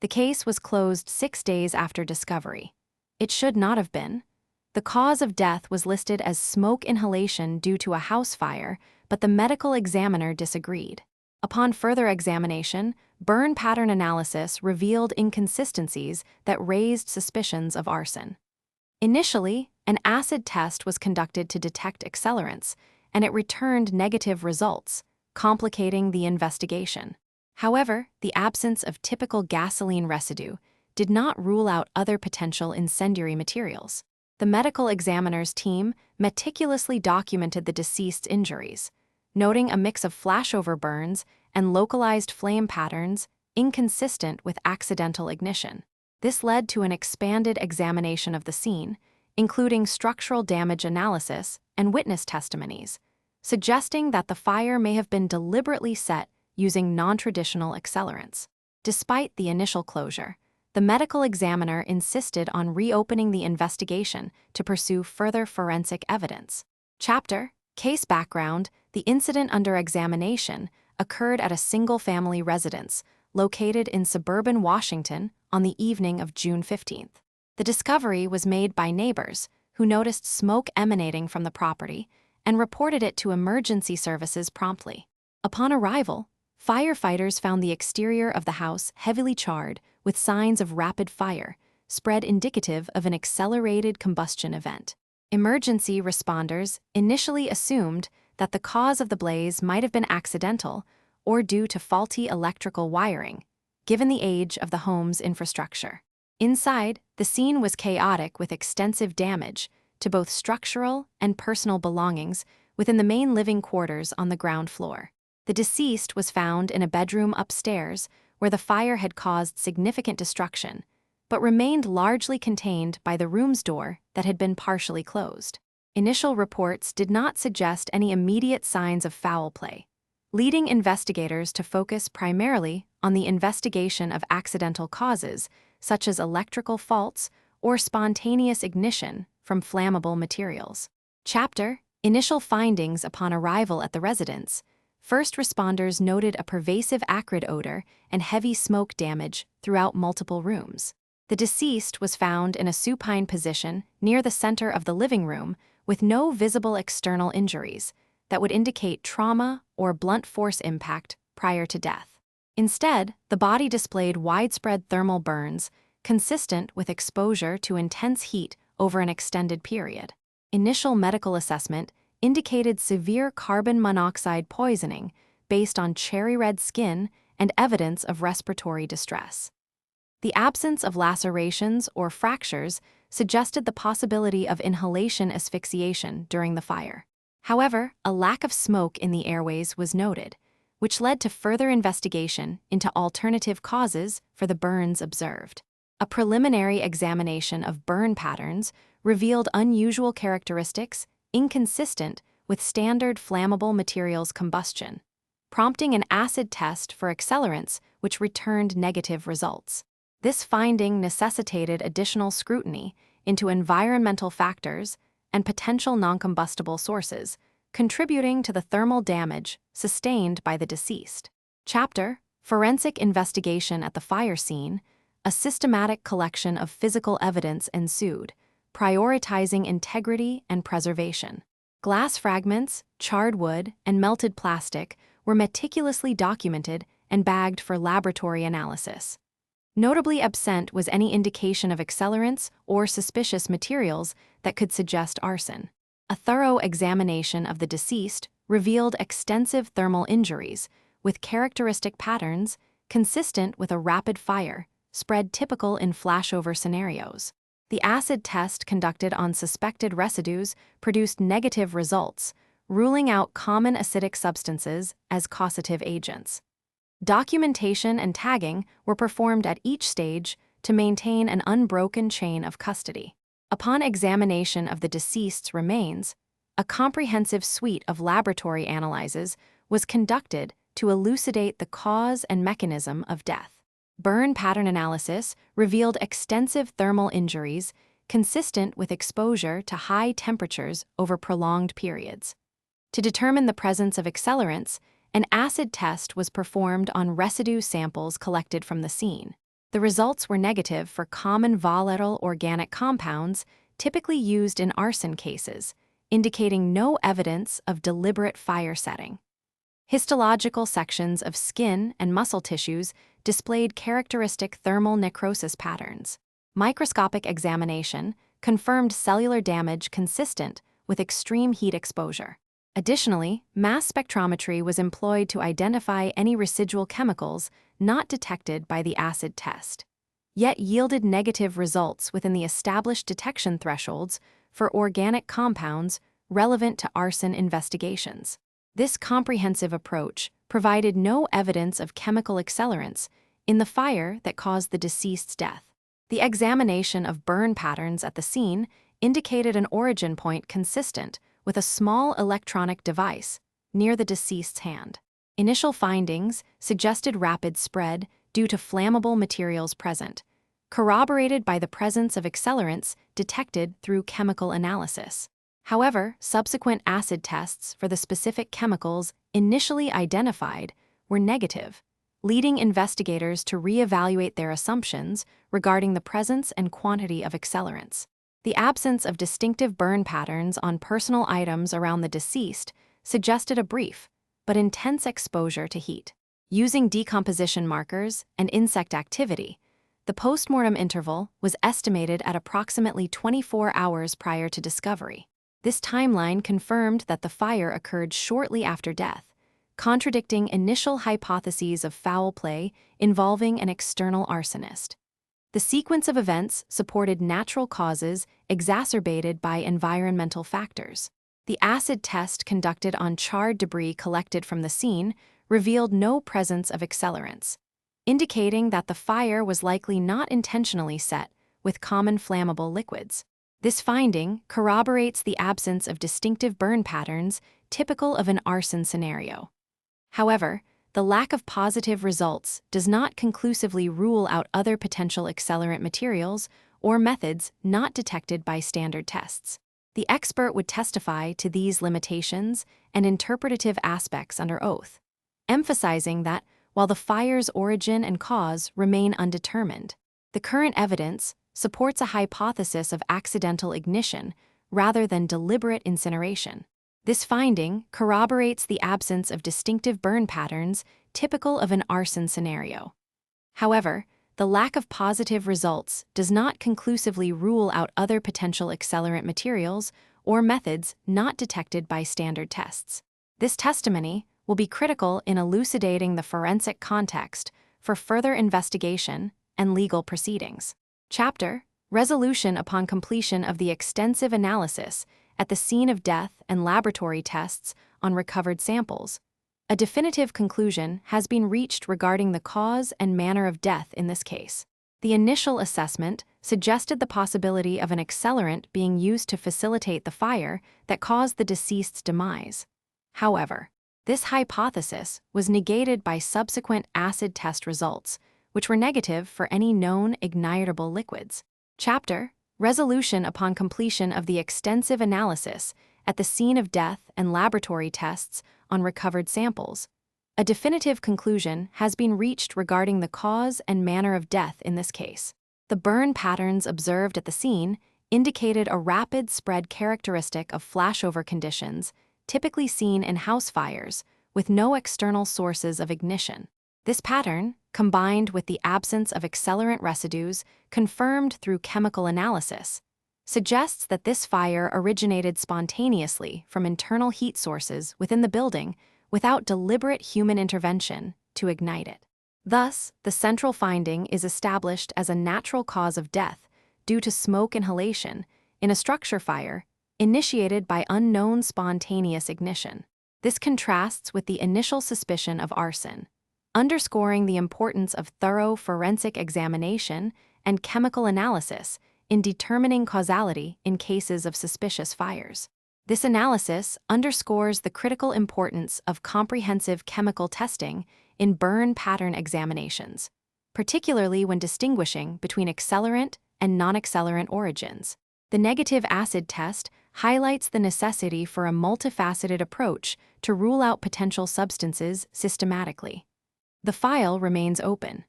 The case was closed 6 days after discovery. It should not have been. The cause of death was listed as smoke inhalation due to a house fire, but the medical examiner disagreed. Upon further examination, burn pattern analysis revealed inconsistencies that raised suspicions of arson. Initially, an acid test was conducted to detect accelerants, and it returned negative results, complicating the investigation. However, the absence of typical gasoline residue did not rule out other potential incendiary materials. The medical examiner's team meticulously documented the deceased's injuries, noting a mix of flashover burns and localized flame patterns inconsistent with accidental ignition. This led to an expanded examination of the scene, including structural damage analysis and witness testimonies, suggesting that the fire may have been deliberately set using non-traditional accelerants. Despite the initial closure, the medical examiner insisted on reopening the investigation to pursue further forensic evidence. Chapter: Case Background. The incident under examination occurred at a single-family residence located in suburban Washington on the evening of June 15th. The discovery was made by neighbors who noticed smoke emanating from the property and reported it to emergency services promptly. Upon arrival, firefighters found the exterior of the house heavily charred with signs of rapid fire, spread indicative of an accelerated combustion event. Emergency responders initially assumed that the cause of the blaze might have been accidental or due to faulty electrical wiring, given the age of the home's infrastructure. Inside, the scene was chaotic with extensive damage to both structural and personal belongings within the main living quarters on the ground floor. The deceased was found in a bedroom upstairs where the fire had caused significant destruction, but remained largely contained by the room's door that had been partially closed. Initial reports did not suggest any immediate signs of foul play, leading investigators to focus primarily on the investigation of accidental causes, such as electrical faults or spontaneous ignition from flammable materials. Chapter: Initial findings upon arrival at the residence. First responders noted a pervasive acrid odor and heavy smoke damage throughout multiple rooms. The deceased was found in a supine position near the center of the living room with no visible external injuries that would indicate trauma or blunt force impact prior to death. Instead, the body displayed widespread thermal burns consistent with exposure to intense heat over an extended period. Initial medical assessment indicated severe carbon monoxide poisoning based on cherry red skin and evidence of respiratory distress. The absence of lacerations or fractures suggested the possibility of inhalation asphyxiation during the fire. However, a lack of smoke in the airways was noted, which led to further investigation into alternative causes for the burns observed. A preliminary examination of burn patterns revealed unusual characteristics inconsistent with standard flammable materials combustion, prompting an acid test for accelerants which returned negative results. This finding necessitated additional scrutiny into environmental factors and potential non-combustible sources, contributing to the thermal damage sustained by the deceased. Chapter: Forensic investigation at the fire scene. A systematic collection of physical evidence ensued, prioritizing integrity and preservation. Glass fragments, charred wood, and melted plastic were meticulously documented and bagged for laboratory analysis. Notably absent was any indication of accelerants or suspicious materials that could suggest arson. A thorough examination of the deceased revealed extensive thermal injuries, with characteristic patterns consistent with a rapid fire, spread typical in flashover scenarios. The acid test conducted on suspected residues produced negative results, ruling out common acidic substances as causative agents. Documentation and tagging were performed at each stage to maintain an unbroken chain of custody. Upon examination of the deceased's remains, a comprehensive suite of laboratory analyses was conducted to elucidate the cause and mechanism of death. Burn pattern analysis revealed extensive thermal injuries consistent with exposure to high temperatures over prolonged periods. To determine the presence of accelerants, an acid test was performed on residue samples collected from the scene. The results were negative for common volatile organic compounds typically used in arson cases, indicating no evidence of deliberate fire setting. Histological sections of skin and muscle tissues displayed characteristic thermal necrosis patterns. Microscopic examination confirmed cellular damage consistent with extreme heat exposure. Additionally, mass spectrometry was employed to identify any residual chemicals not detected by the acid test, yet yielded negative results within the established detection thresholds for organic compounds relevant to arson investigations. This comprehensive approach provided no evidence of chemical accelerants in the fire that caused the deceased's death. The examination of burn patterns at the scene indicated an origin point consistent with a small electronic device near the deceased's hand. Initial findings suggested rapid spread due to flammable materials present, corroborated by the presence of accelerants detected through chemical analysis. However, subsequent acid tests for the specific chemicals initially identified were negative, leading investigators to reevaluate their assumptions regarding the presence and quantity of accelerants. The absence of distinctive burn patterns on personal items around the deceased suggested a brief but intense exposure to heat. Using decomposition markers and insect activity, the postmortem interval was estimated at approximately 24 hours prior to discovery. This timeline confirmed that the fire occurred shortly after death, contradicting initial hypotheses of foul play involving an external arsonist. The sequence of events supported natural causes exacerbated by environmental factors. The acid test conducted on charred debris collected from the scene revealed no presence of accelerants, indicating that the fire was likely not intentionally set with common flammable liquids. This finding corroborates the absence of distinctive burn patterns typical of an arson scenario. However, the lack of positive results does not conclusively rule out other potential accelerant materials or methods not detected by standard tests. The expert would testify to these limitations and interpretative aspects under oath, emphasizing that while the fire's origin and cause remain undetermined, the current evidence supports a hypothesis of accidental ignition rather than deliberate incineration. This finding corroborates the absence of distinctive burn patterns typical of an arson scenario. However, the lack of positive results does not conclusively rule out other potential accelerant materials or methods not detected by standard tests. This testimony will be critical in elucidating the forensic context for further investigation and legal proceedings. Chapter: Resolution upon completion of the extensive analysis at the scene of death and laboratory tests on recovered samples. A definitive conclusion has been reached regarding the cause and manner of death in this case. The initial assessment suggested the possibility of an accelerant being used to facilitate the fire that caused the deceased's demise. However, this hypothesis was negated by subsequent acid test results, which were negative for any known ignitable liquids. Chapter: Resolution upon completion of the extensive analysis at the scene of death and laboratory tests on recovered samples. A definitive conclusion has been reached regarding the cause and manner of death in this case. The burn patterns observed at the scene indicated a rapid spread characteristic of flashover conditions typically seen in house fires with no external sources of ignition. This pattern, combined with the absence of accelerant residues confirmed through chemical analysis, suggests that this fire originated spontaneously from internal heat sources within the building without deliberate human intervention to ignite it. Thus, the central finding is established as a natural cause of death due to smoke inhalation in a structure fire initiated by unknown spontaneous ignition. This contrasts with the initial suspicion of arson, underscoring the importance of thorough forensic examination and chemical analysis in determining causality in cases of suspicious fires. This analysis underscores the critical importance of comprehensive chemical testing in burn pattern examinations, particularly when distinguishing between accelerant and non-accelerant origins. The negative acid test highlights the necessity for a multifaceted approach to rule out potential substances systematically. The file remains open,